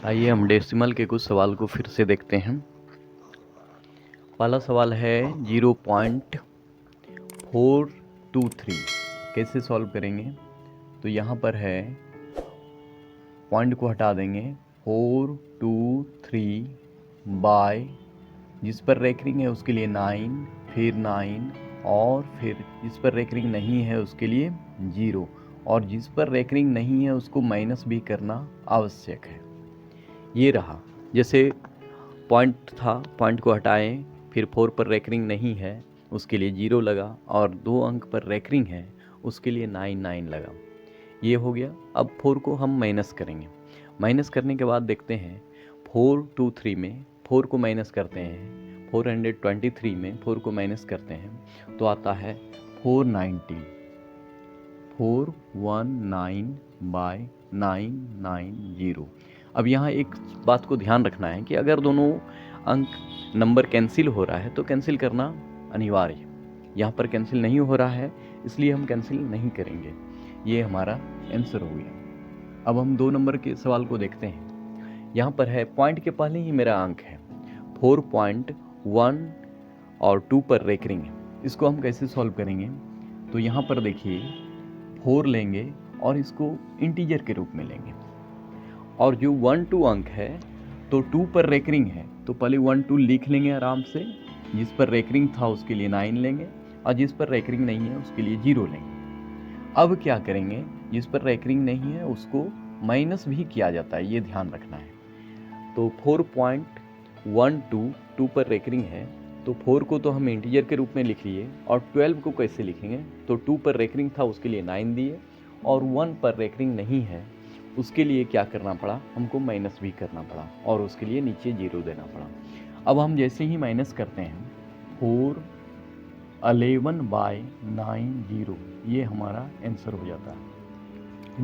आइए हम डेसिमल के कुछ सवाल को फिर से देखते हैं। पहला सवाल है 0.423 कैसे सॉल्व करेंगे। तो यहाँ पर है पॉइंट को हटा देंगे 423 बाय जिस पर रेकरिंग है उसके लिए 9, फिर 9 और फिर जिस पर रेकरिंग नहीं है उसके लिए 0 और जिस पर रेकरिंग नहीं है उसको माइनस भी करना आवश्यक है। ये रहा, जैसे पॉइंट था, पॉइंट को हटाएं, फिर 4 पर रेकरिंग नहीं है उसके लिए 0 लगा और 2 अंक पर रेकरिंग है उसके लिए 9 लगा। ये हो गया। अब 4 को हम माइनस करेंगे। माइनस करने के बाद देखते हैं 423 में 4 को माइनस करते हैं, 423 में 4 को माइनस करते हैं तो आता है 419 बाय 990। अब यहाँ एक बात को ध्यान रखना है कि अगर दोनों अंक नंबर कैंसिल हो रहा है तो कैंसिल करना अनिवार्य है। यहाँ पर कैंसिल नहीं हो रहा है इसलिए हम कैंसिल नहीं करेंगे। ये हमारा आंसर हो गया। अब हम 2 नंबर के सवाल को देखते हैं। यहाँ पर है पॉइंट के पहले ही मेरा अंक है 4.1 और 2 पर रेकरिंग है। इसको हम कैसे सॉल्व करेंगे। तो यहाँ पर देखिए 4 लेंगे और इसको इंटीजर के रूप में लेंगे और जो 1 2 अंक है तो 2 पर रेकरिंग है तो पहले 1 2 लिख लेंगे आराम से। जिस पर रेकरिंग था उसके लिए 9 लेंगे और जिस पर रेकरिंग नहीं है उसके लिए 0 लेंगे। अब क्या करेंगे, जिस पर रेकरिंग नहीं है उसको माइनस भी किया जाता है, ये ध्यान रखना है। तो 4.12 2 पर रेकरिंग है तो 4 को तो हम इंटीजर के रूप में लिख लिए और 12 को कैसे लिखेंगे। तो 2 पर रेकरिंग था उसके लिए 9 दिए और 1 पर रेकरिंग नहीं है उसके लिए क्या करना पड़ा, हमको माइनस भी करना पड़ा और उसके लिए नीचे 0 देना पड़ा। अब हम जैसे ही माइनस करते हैं 411 बाय 90, ये हमारा आंसर हो जाता है।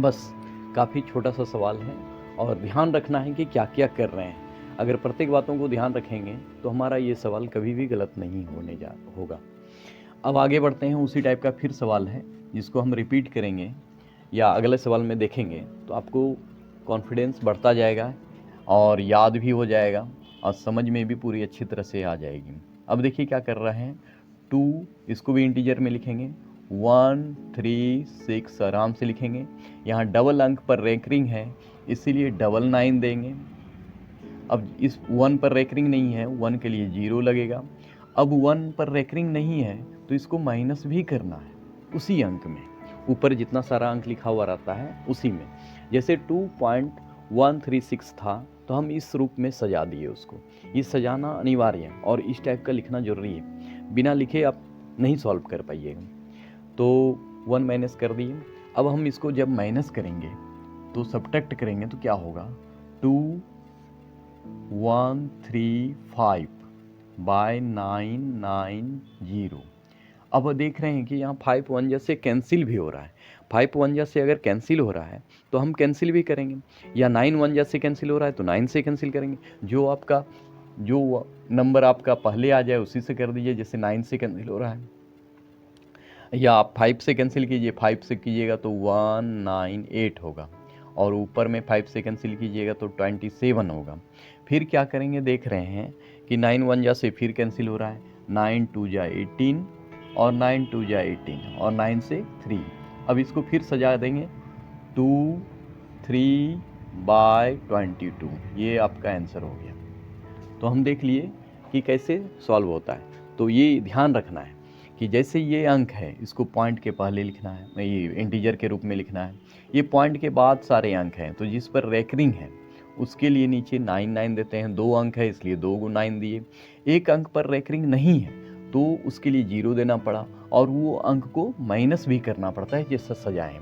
बस काफ़ी छोटा सा सवाल है और ध्यान रखना है कि क्या क्या कर रहे हैं। अगर प्रत्येक बातों को ध्यान रखेंगे तो हमारा ये सवाल कभी भी गलत नहीं होगा। अब आगे बढ़ते हैं। उसी टाइप का फिर सवाल है जिसको हम रिपीट करेंगे या अगले सवाल में देखेंगे तो आपको कॉन्फिडेंस बढ़ता जाएगा और याद भी हो जाएगा और समझ में भी पूरी अच्छी तरह से आ जाएगी। अब देखिए क्या कर रहे हैं। 2 इसको भी इंटीजर में लिखेंगे, 1 3 6 आराम से लिखेंगे। यहाँ डबल अंक पर रेकरिंग है इसीलिए 9 देंगे। अब इस 1 पर रेकरिंग नहीं है, 1 के लिए 0 लगेगा। अब 1 पर रेकरिंग नहीं है तो इसको माइनस भी करना है उसी अंक में, ऊपर जितना सारा अंक लिखा हुआ रहता है उसी में। जैसे 2.136 था तो हम इस रूप में सजा दिए उसको। ये सजाना अनिवार्य है और इस टाइप का लिखना जरूरी है, बिना लिखे आप नहीं सॉल्व कर पाइएगा। तो 1 माइनस कर दिए। अब हम इसको जब माइनस करेंगे तो सब्ट्रैक्ट करेंगे तो क्या होगा, 2135 बाय 990। अब देख रहे हैं कि यहाँ 5 1 जैसे कैंसिल भी हो रहा है। 5 1 जैसे अगर कैंसिल हो रहा है तो हम कैंसिल भी करेंगे, या 9 1 जैसे कैंसिल हो रहा है तो 9 से कैंसिल करेंगे। जो नंबर आपका पहले आ जाए उसी से कर दीजिए। जैसे 9 से कैंसिल हो रहा है, या आप 5 से कैंसिल कीजिए, 5 से कीजिएगा तो 198 होगा और ऊपर में 5 से कैंसिल कीजिएगा तो 27 होगा। फिर क्या करेंगे, देख रहे हैं कि 9 1 जा से फिर कैंसिल हो रहा है, 9 2 जा 18 और 9 2 जा 18 और 9 से 3। अब इसको फिर सजा देंगे 2 3 बाय 22, ये आपका आंसर हो गया। तो हम देख लिए कि कैसे सॉल्व होता है। तो ये ध्यान रखना है कि जैसे ये अंक है इसको पॉइंट के पहले लिखना है, ये इंटीजर के रूप में लिखना है। ये पॉइंट के बाद सारे अंक हैं तो जिस पर रेकरिंग है उसके लिए नीचे 9 देते हैं। 2 अंक है इसलिए 2 को 9 दिए। एक अंक पर रेकरिंग नहीं है तो उसके लिए 0 देना पड़ा और वो अंक को माइनस भी करना पड़ता है जैसा सजाएं।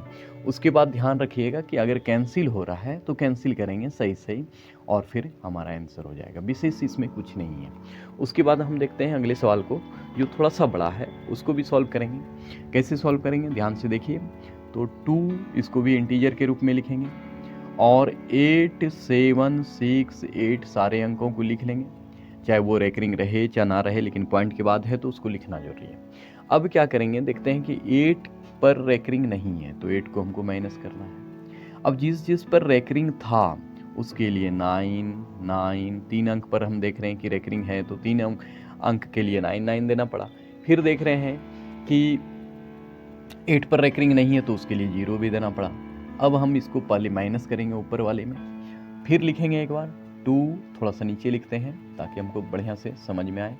उसके बाद ध्यान रखिएगा कि अगर कैंसिल हो रहा है तो कैंसिल करेंगे सही सही और फिर हमारा आंसर हो जाएगा। विशेष इसमें कुछ नहीं है। उसके बाद हम देखते हैं अगले सवाल को जो थोड़ा सा बड़ा है, उसको भी सॉल्व करेंगे। कैसे सॉल्व करेंगे ध्यान से देखिए। तो 2 इसको भी इंटीजर के रूप में लिखेंगे और 8 7 6 8 सारे अंकों को लिख लेंगे, चाहे वो रेकरिंग रहे चाहे ना रहे, लेकिन पॉइंट के बाद है तो उसको लिखना जरूरी है। अब क्या करेंगे, देखते हैं कि 8 पर रेकरिंग नहीं है तो 8 को हमको माइनस करना है। अब जिस जिस पर रेकरिंग था उसके लिए 9 9 3 अंक पर हम देख रहे हैं कि रेकरिंग है तो 3 अंक के लिए 9 9 देना पड़ा। फिर देख रहे हैं कि 8 पर रेकरिंग नहीं है तो उसके लिए 0 भी देना पड़ा। अब हम इसको पहले माइनस करेंगे ऊपर वाले में, फिर लिखेंगे एक बार 2, थोड़ा सा नीचे लिखते हैं ताकि हमको बढ़िया से समझ में आए।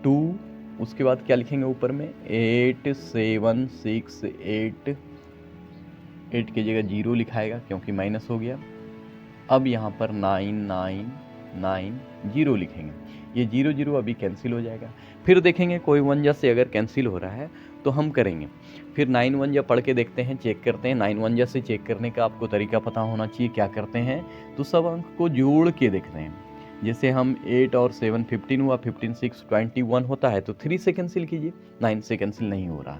2, उसके बाद क्या लिखेंगे ऊपर में 8 7 6 8, 8 की जगह 0 लिखाएगा क्योंकि माइनस हो गया। अब यहाँ पर 9 9 9 0 लिखेंगे, ये 0 0 अभी कैंसिल हो जाएगा। फिर देखेंगे कोई वनजा से अगर कैंसिल हो रहा है तो हम करेंगे, फिर 9 वनजा पढ़ के देखते हैं, चेक करते हैं। 9 वनजा से चेक करने का आपको तरीका पता होना चाहिए। क्या करते हैं तो सब अंक को जोड़ के देखते हैं। जैसे हम 8 और 7 15 हुआ, 15 6 21 होता है तो 3 से कैंसिल कीजिए, 9 से कैंसिल नहीं हो रहा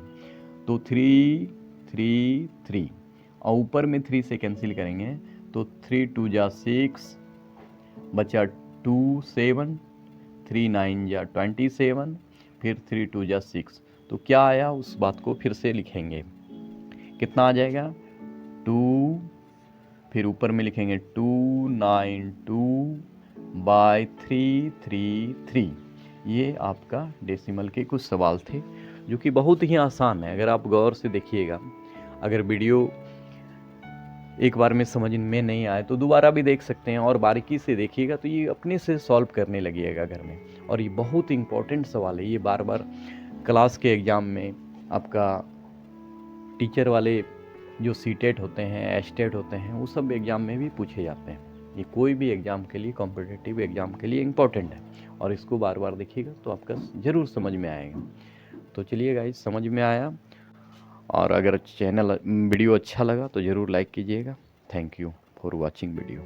तो 3 3 3, और ऊपर में 3 से कैंसिल करेंगे तो 3 2 जा 6, बचा 2 7, 3 9 जा 27, फिर 3 2 जा 6। तो क्या आया उस बात को फिर से लिखेंगे, कितना आ जाएगा 2, फिर ऊपर में लिखेंगे 292 बाय 333। ये आपका डेसिमल के कुछ सवाल थे जो कि बहुत ही आसान है। अगर आप गौर से देखिएगा, अगर वीडियो एक बार में समझ में नहीं आए तो दोबारा भी देख सकते हैं और बारीकी से देखिएगा तो ये अपने से सॉल्व करने लगिएगा घर में। और ये बहुत इंपॉर्टेंट सवाल है, ये बार बार क्लास के एग्ज़ाम में आपका टीचर वाले जो सीटेट होते हैं, एस्टेट होते हैं, वो सब एग्ज़ाम में भी पूछे जाते हैं। ये कोई भी एग्ज़ाम के लिए, कॉम्पिटिटिव एग्ज़ाम के लिए इम्पॉर्टेंट है और इसको बार बार देखिएगा तो आपका ज़रूर समझ में आएगा। तो चलिए गाइस, समझ में आया, और अगर वीडियो अच्छा लगा तो ज़रूर लाइक कीजिएगा। Thank you for watching video.